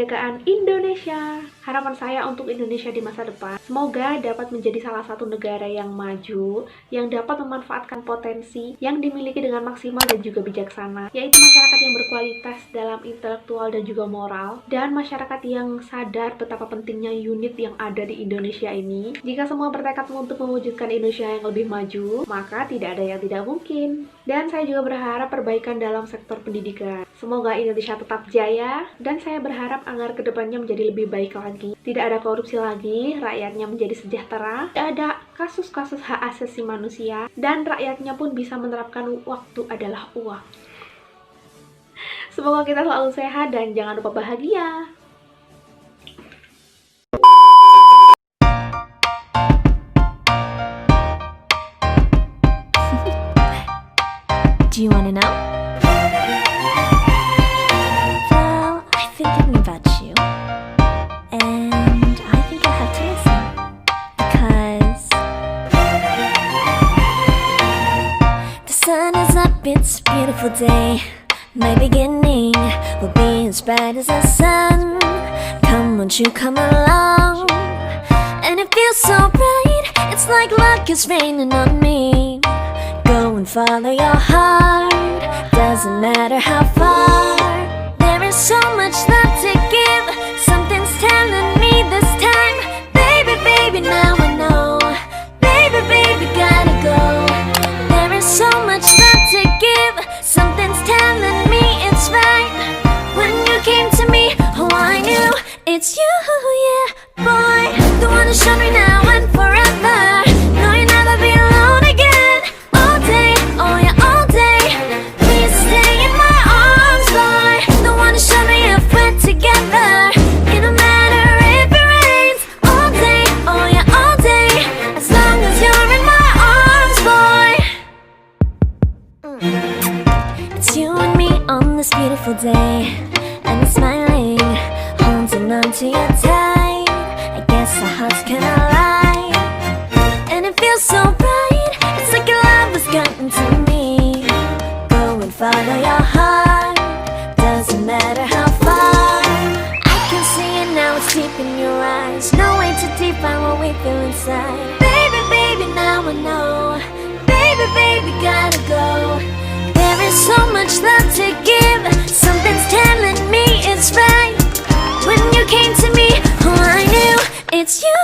kemerdekaan Indonesia. Harapan saya untuk Indonesia di masa depan, semoga dapat menjadi salah satu negara yang maju, yang dapat memanfaatkan potensi yang dimiliki dengan maksimal dan juga bijaksana, yaitu masyarakat yang berkualitas dalam intelektual dan juga moral, dan masyarakat yang sadar betapa pentingnya unit yang ada di Indonesia ini. Jika semua bertekad untuk mewujudkan Indonesia yang lebih maju, maka tidak ada yang tidak mungkin. Dan saya juga berharap perbaikan dalam sektor pendidikan. Semoga Indonesia tetap jaya, dan saya berharap agar kedepannya menjadi lebih baik lagi. Tidak ada korupsi lagi, rakyatnya menjadi sejahtera, tidak ada kasus-kasus hak asasi manusia, dan rakyatnya pun bisa menerapkan waktu adalah uang. Semoga kita selalu sehat dan jangan lupa bahagia. Do you wanna know? Well, I've been thinking about you, and I think I have to listen, because the sun is up, it's a beautiful day. My beginning will be as bright as the sun. Come, won't you come along? And it feels so bright, it's like luck is raining on me. Go and follow your heart, doesn't matter how far. There is so much love to give, something's telling me this time. Baby, baby, now I know. Baby, baby, gotta go. There is so much love to give, something's telling me it's right. When you came to me, oh I knew it's you, yeah, boy. The one who showed me now and forever. No, you'll never be alone again. All day, oh yeah, all day. Please stay in my arms, boy. The one who showed me if we're together. It don't matter if it rains. All day, oh yeah, all day. As long as you're in my arms, boy. It's you and me on this beautiful day, and it's smiling, holding on to you tight. I guess our hearts can align, and it feels so bright. It's like your love has gotten to me. Go and follow your heart, doesn't matter how far. I can see it now, it's deep in your eyes. No way to define what we feel inside. Baby, baby, now I know. Baby, baby, gotta go. There is so much love to give, something's telling me it's right. When you came to me, oh I knew it's you,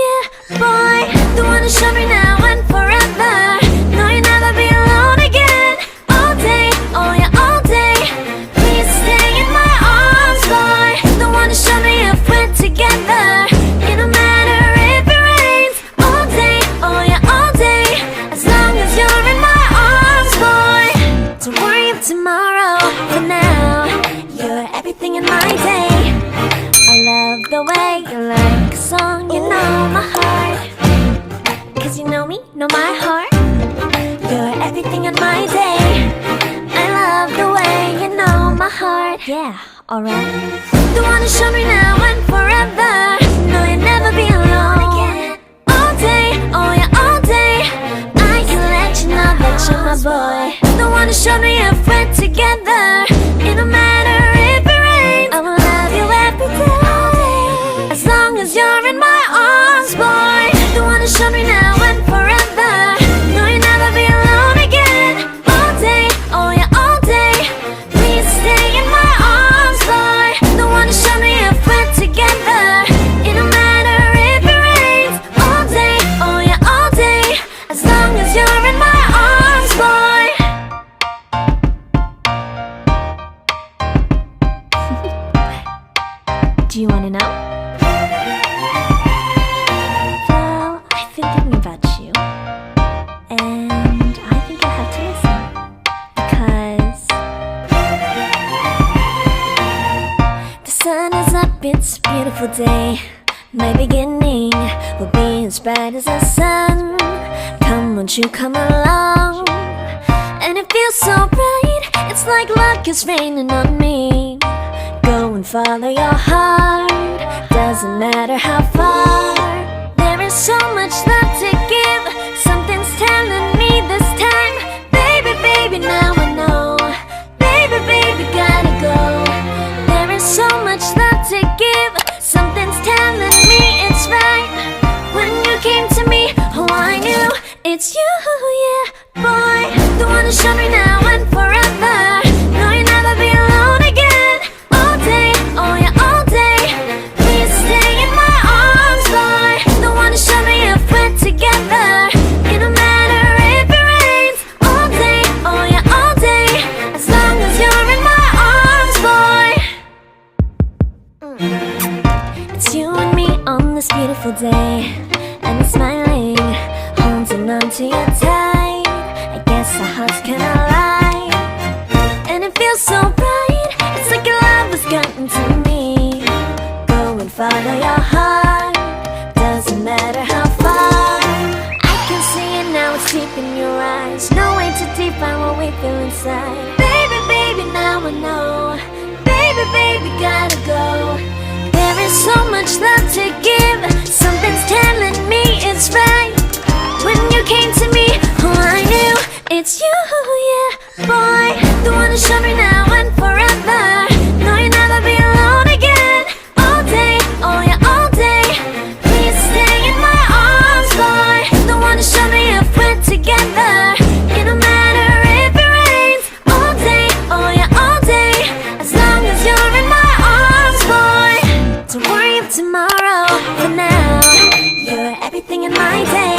yeah, boy. The one who showed me now and forever. No, you'll never be alone again. All day, oh yeah, all day. Please stay in my arms, boy. The one who showed me if we're together. It don't matter if it rains. All day, oh yeah, all day. As long as you're in my arms, boy. Don't worry about tomorrow, for now you're everything in my day. I love the way you like a song, you know my heart. Cause you know me, know my heart. You're everything in my day. I love the way you know my heart. Yeah, alright. The one who showed me now and forever. No, you'll never be alone again. All day, oh yeah, all day. I can let you know that you're my boy. The one who showed me if we're together. It don't matter if it rains. I will love you every day. As long as you're in my arms, boy. The one who showed me now and forever. No, you'll never be alone again. All day, oh yeah, all day. Please stay in my arms, boy. The one who showed me if we're together. It don't matter if it rains. All day, oh yeah, all day. As long as you're in my arms, boy. Do you wanna know? Well, I've been thinking about you, and I think I have to listen, because the sun is up, it's a beautiful day. My beginning will be as bright as the sun. Come, won't you come along? And it feels so bright, it's like luck is raining on me. Go and follow your heart, doesn't matter how far. There is so much love to give, something's telling me this time. Baby, baby, now I know. Baby, baby, gotta go. There is so much love to give. and it's smiling, holding on to you tight. I guess our hearts can align, and it feels so bright. It's like your love has gotten to me. Go and follow your heart, doesn't matter how far. I can see it now, it's deep in your eyes. No way to define what we feel inside. Baby, baby, now I know. Baby, baby, gotta go. There is so much love to give. Something's telling me it's right. When you came to me, oh, I knew it's you, yeah, boy. The one to show me now and forever. No, you'll never be alone again. All day, oh yeah, all day. Please stay in my arms, boy. The one to show me if we're together. It don't matter if it rains. All day, oh yeah, all day. As long as you're in my arms, boy. Don't worry of tomorrow. For now, you're everything in my day.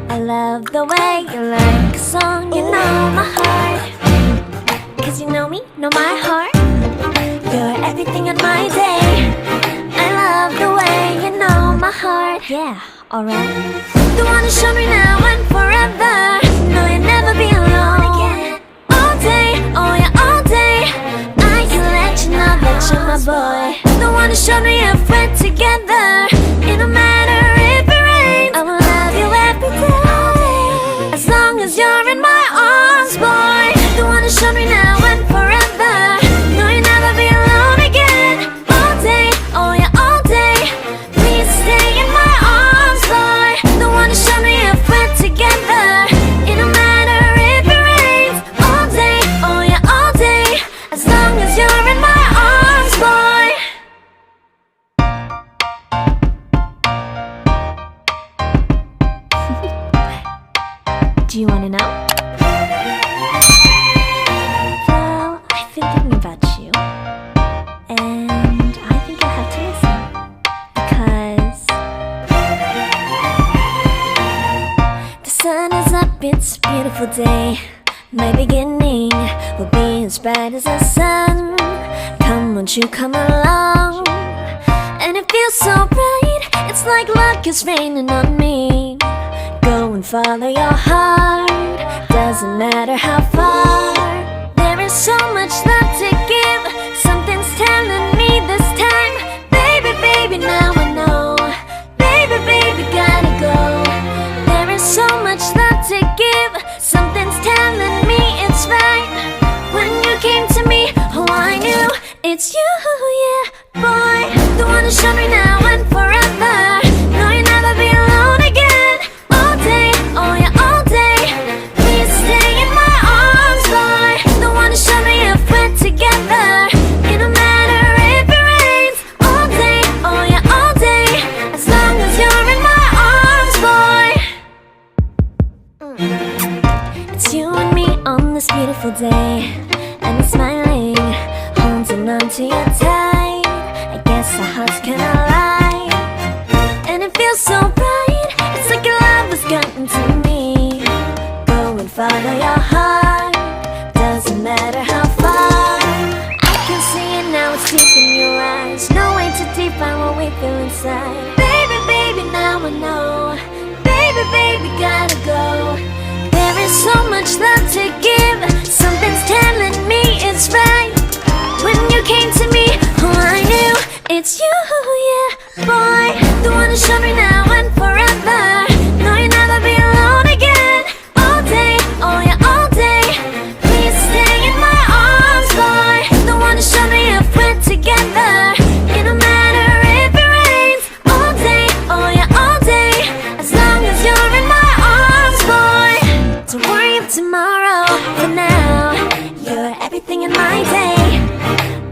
I love the way you like a song. You know my heart, 'cause you know me, know my heart. You're everything in my day. I love the way you know my heart. Yeah, alright. The one to show me now and forever. No, you'll never be alone again. All day, oh yeah, all day. I can let you know that you're my boy. The one to show me if we're together. It don't matter if it rains. I will love you every day. As long as you're in my arms, boy. The one to show me now and forever. No, you'll never be alone again. All day, oh yeah, all day. Please stay in my arms, boy. The one to show me if we're together. It don't matter if it rains. All day, oh yeah, all day. As long as you're in my arms, boy. Do you wanna know? Well, I've been thinking about you, and I think I have to listen. Because the sun is up, it's a beautiful day. My beginning will be as bright as the sun. Come, won't you come along? And it feels so bright, it's like luck is raining on me. Go and follow your heart, doesn't matter how far. There is so much love to give. Something's telling me this time. Baby, baby, now I know. Baby, baby, gotta go. There is so much love to give. Something's telling me it's right. When you came to me, oh, I knew it's you, yeah, boy. The one to show me now and forever. No, you'll never be alone again. All day, oh yeah, all day. Please stay in my arms, boy. The one to show me if we're together. It don't matter if it rains. All day, oh yeah, all day. As long as you're in my arms, boy. It's you and me on this beautiful day, and it's smiling, holding on to you tight. I guess our hearts can align, and it feels so bright. It's like your love has gotten to me. Go and follow your heart, doesn't matter how far. I can see it now, it's deep in your eyes. No way to define what we feel inside. Baby, baby, now I know. Baby, baby, gotta go. There is so much love to give. Something's telling me it's right. When you came to me, oh, I knew it's you, yeah, boy. The one to show me now and forever. No, you'll never be alone again. All day, oh yeah, all day. Please stay in my arms, boy. The one to show me if we're together. It don't matter if it rains. All day, oh yeah, all day. As long as you're in my arms, boy. Don't worry of tomorrow. For now, you're everything in my day.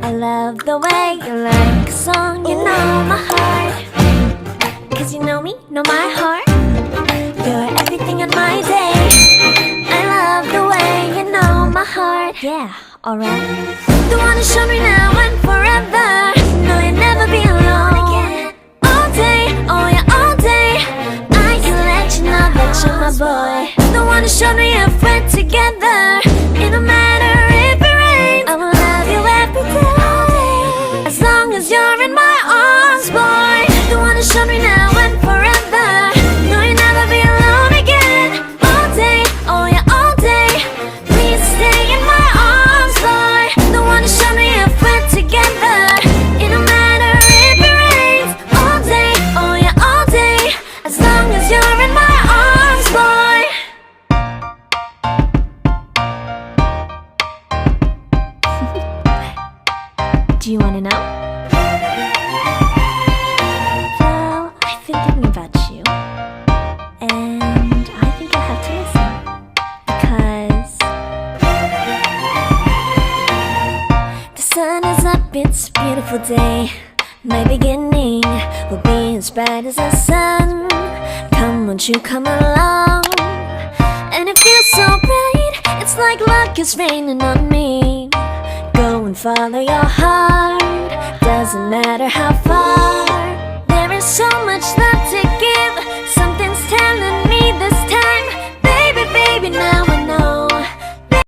I love the way you like a song. You know my heart, 'cause you know me, know my heart. You're everything in my day. I love the way you know my heart. Yeah, alright. The one to show me now and forever. No, you'll never be alone again. All day, oh yeah, all day. I can let you know that you're my boy. The one to show me if we're together. It don't matter if it rains. I will love you every day. As long as you're in my arms, boy. The one to show me now and forever. long as you're in my arms, boy. Do you wanna know? Well, I've been thinking about you, and I think you'll have to listen, because the sun is up, it's a beautiful day. My beginning will be as bright as the sun. Come, won't you come along? And it feels so bright, it's like luck is raining on me. Go and follow your heart, doesn't matter how far. There is so much love to give, something's telling me this time. Baby, baby, now